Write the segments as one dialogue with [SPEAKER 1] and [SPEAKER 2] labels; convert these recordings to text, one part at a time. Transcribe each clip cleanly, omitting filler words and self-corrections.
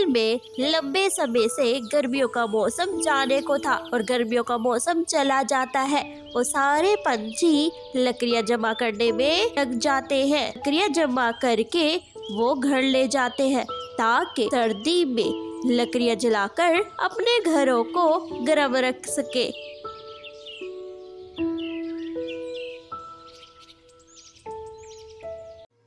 [SPEAKER 1] जंगल में लंबे समय से गर्मियों का मौसम जाने को था और गर्मियों का मौसम चला जाता है। वो सारे पंछी लकड़ियाँ जमा करने में लग जाते हैं। लकड़ियाँ जमा करके वो घर ले जाते हैं ताकि सर्दी में लकड़ियाँ जलाकर अपने घरों को गर्म रख सके।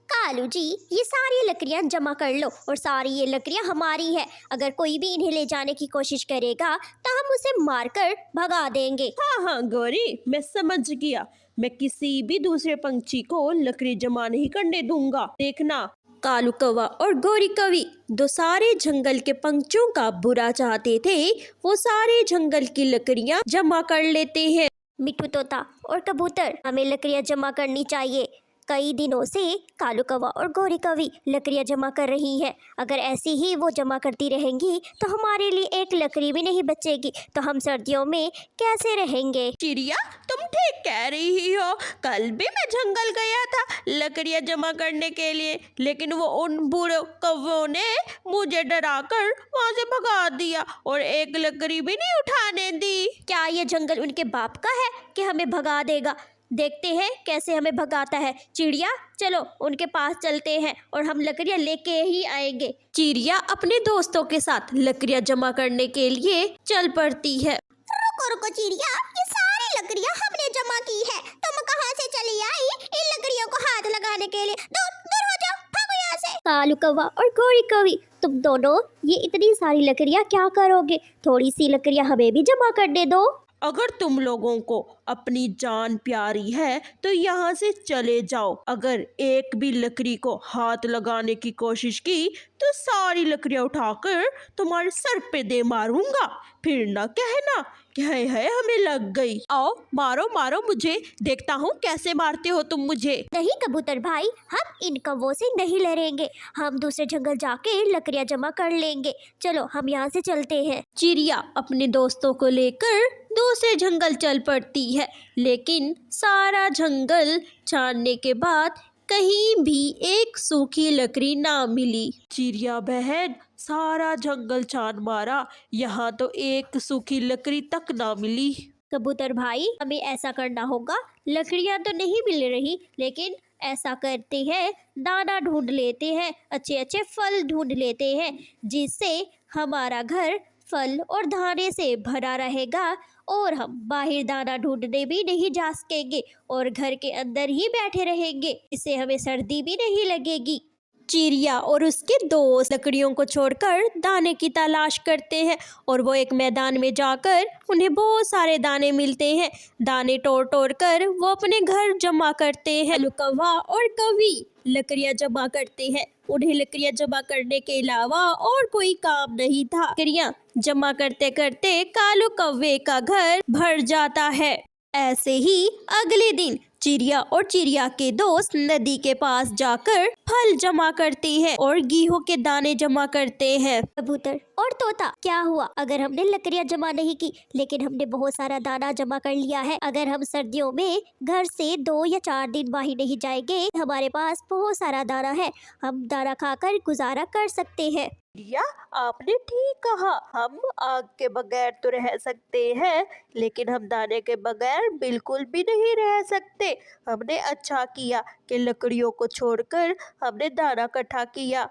[SPEAKER 2] कालू जी, ये सारी लकड़ियाँ जमा कर लो और सारी ये लकड़ियाँ हमारी है। अगर कोई भी इन्हें ले जाने की कोशिश करेगा तो हम उसे मारकर भगा देंगे।
[SPEAKER 3] हाँ हाँ गौरी, मैं समझ गया। मैं किसी भी दूसरे पंछी को लकड़ी जमा नहीं करने दूंगा। देखना।
[SPEAKER 1] कालू कौवा और गौरी कवि दो सारे जंगल के पंछियों का बुरा चाहते थे। वो सारे जंगल की लकड़ियाँ जमा कर लेते हैं।
[SPEAKER 2] मिट्ठू तोता और कबूतर, हमें लकड़ियाँ जमा करनी चाहिए। कई दिनों से कालू कौवा और गौरी कवि लकड़ियाँ जमा कर रही हैं। अगर ऐसी ही वो जमा करती रहेंगी तो हमारे लिए एक लकड़ी भी नहीं बचेगी, तो हम सर्दियों में कैसे रहेंगे।
[SPEAKER 3] चिड़िया, तुम ठीक कह रही हो। कल भी मैं जंगल गया था लकड़ियाँ जमा करने के लिए, लेकिन वो उन बूढ़े कौवों ने मुझे डराकर वहाँ से भगा दिया और एक लकड़ी भी नहीं उठाने दी।
[SPEAKER 2] क्या ये जंगल उनके बाप का है कि हमें भगा देगा? देखते हैं कैसे हमें भगाता है। चिड़िया, चलो उनके पास चलते हैं और हम लकड़ियाँ लेके ही आएंगे।
[SPEAKER 1] चिड़िया अपने दोस्तों के साथ लकड़ियाँ जमा करने के लिए चल पड़ती है।
[SPEAKER 2] रुको रुको चिड़िया, ये सारी लकड़ियाँ हमने जमा की है। तुम कहाँ से चली आई इन लकड़ियों को हाथ लगाने के लिए? दूर दूर हो जाओ, भागो यहाँ से। कालू कौवा और गौरी कवि, तुम दोनों ये इतनी सारी लकड़ियाँ क्या करोगे? थोड़ी सी लकड़ियाँ हमें भी जमा करने दो।
[SPEAKER 3] अगर तुम लोगों को अपनी जान प्यारी है तो यहाँ से चले जाओ। अगर एक भी लकड़ी को हाथ लगाने की कोशिश की तो सारी लकड़ियाँ उठाकर तुम्हारे सर पे दे मारूंगा। फिर ना कहना कि है हमें लग गई। आओ मारो मारो मुझे, देखता हूँ कैसे मारते हो तुम मुझे।
[SPEAKER 2] नहीं कबूतर भाई, हम इन कौवों से नहीं लड़ेंगे। हम दूसरे जंगल जाके लकड़ियाँ जमा कर लेंगे। चलो हम यहाँ से चलते हैं।
[SPEAKER 1] चिड़िया अपने दोस्तों को लेकर दूसरे जंगल चल पड़ती है, लेकिन सारा जंगल छानने के बाद कहीं भी एक सूखी लकड़ी ना मिली।
[SPEAKER 3] चिड़िया बहन, सारा जंगल छान मारा, यहाँ तो एक सूखी लकड़ी तक ना मिली।
[SPEAKER 2] कबूतर भाई, हमें ऐसा करना होगा। लकड़ियाँ तो नहीं मिल रही, लेकिन ऐसा करते हैं, दाना ढूंढ लेते हैं, अच्छे अच्छे फल ढूंढ लेते हैं, जिससे हमारा घर फल और दाने से भरा रहेगा और हम बाहर दाना ढूंढने भी नहीं जा सकेंगे और घर के अंदर ही बैठे रहेंगे। इससे हमें सर्दी भी नहीं लगेगी।
[SPEAKER 1] चिड़िया और उसके दोस्त लकड़ियों को छोड़कर दाने की तलाश करते हैं और वो एक मैदान में जाकर उन्हें बहुत सारे दाने मिलते हैं। दाने तोड़ तोड़ कर वो अपने घर जमा करते हैं। कौवा और कवि लकड़ियाँ जमा करते हैं। उन्हें लकड़ियाँ जमा करने के अलावा और कोई काम नहीं था। लकड़ियाँ जमा करते करते कालू कौवे का घर भर जाता है। ऐसे ही अगले दिन चिड़िया और चिड़िया के दोस्त नदी के पास जाकर फल जमा करते हैं और गेहूं के दाने जमा करते हैं।
[SPEAKER 2] कबूतर और तोता, क्या हुआ अगर हमने लकड़ियाँ जमा नहीं की, लेकिन हमने बहुत सारा दाना जमा कर लिया है? अगर हम सर्दियों में घर से 2 या 4 दिन बाहर नहीं जाएंगे, हमारे पास बहुत सारा दाना है, हम दाना खाकर गुजारा कर सकते हैं।
[SPEAKER 3] चिड़िया, आपने ठीक कहा। हम आग के बगैर तो रह सकते हैं, लेकिन हम दाने के बगैर बिल्कुल भी नहीं रह सकते। हमने अच्छा किया कि लकड़ियों को छोड़कर हमने दाना इकट्ठा किया।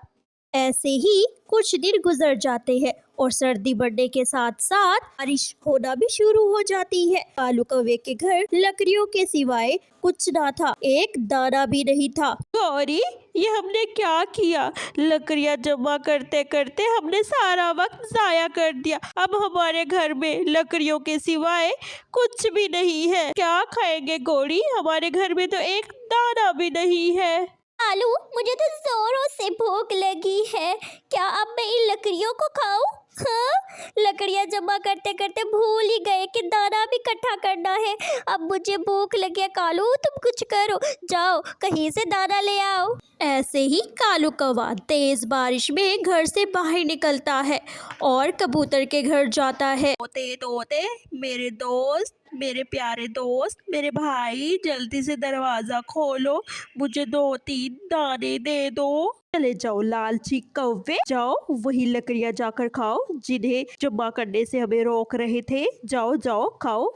[SPEAKER 1] ऐसे ही कुछ दिन गुजर जाते हैं और सर्दी बढ़ने के साथ साथ बारिश होना भी शुरू हो जाती है। कालू कौवे के घर लकड़ियों के सिवाय कुछ ना था, एक दाना भी नहीं था।
[SPEAKER 3] गौरी, ये हमने क्या किया? लकड़ियाँ जमा करते करते हमने सारा वक्त जाया कर दिया। अब हमारे घर में लकड़ियों के सिवाय कुछ भी नहीं है। क्या खाएंगे गौरी? हमारे घर में तो एक दाना भी नहीं है।
[SPEAKER 2] कालू, मुझे तो जोरों से भूख लगी है। क्या अब मैं इन लकड़ियों को खाऊं? हाँ, लकड़ियाँ जमा करते करते भूल ही गए कि दाना भी इकट्ठा करना है। अब मुझे भूख लगी है। कालू, तुम कुछ करो, जाओ कहीं से दाना ले आओ।
[SPEAKER 1] ऐसे ही कालू कौवा तेज बारिश में घर से बाहर निकलता है और कबूतर के घर जाता है।
[SPEAKER 3] तोते तोते, मेरे दोस्त, मेरे प्यारे दोस्त, मेरे भाई, जल्दी से दरवाजा खोलो, मुझे 2-3 दाने दे दो। चले जाओ लालची कौवे, जाओ वही लकड़ियां जाकर खाओ जिन्हें जमा करने से हमें रोक रहे थे। जाओ जाओ खाओ।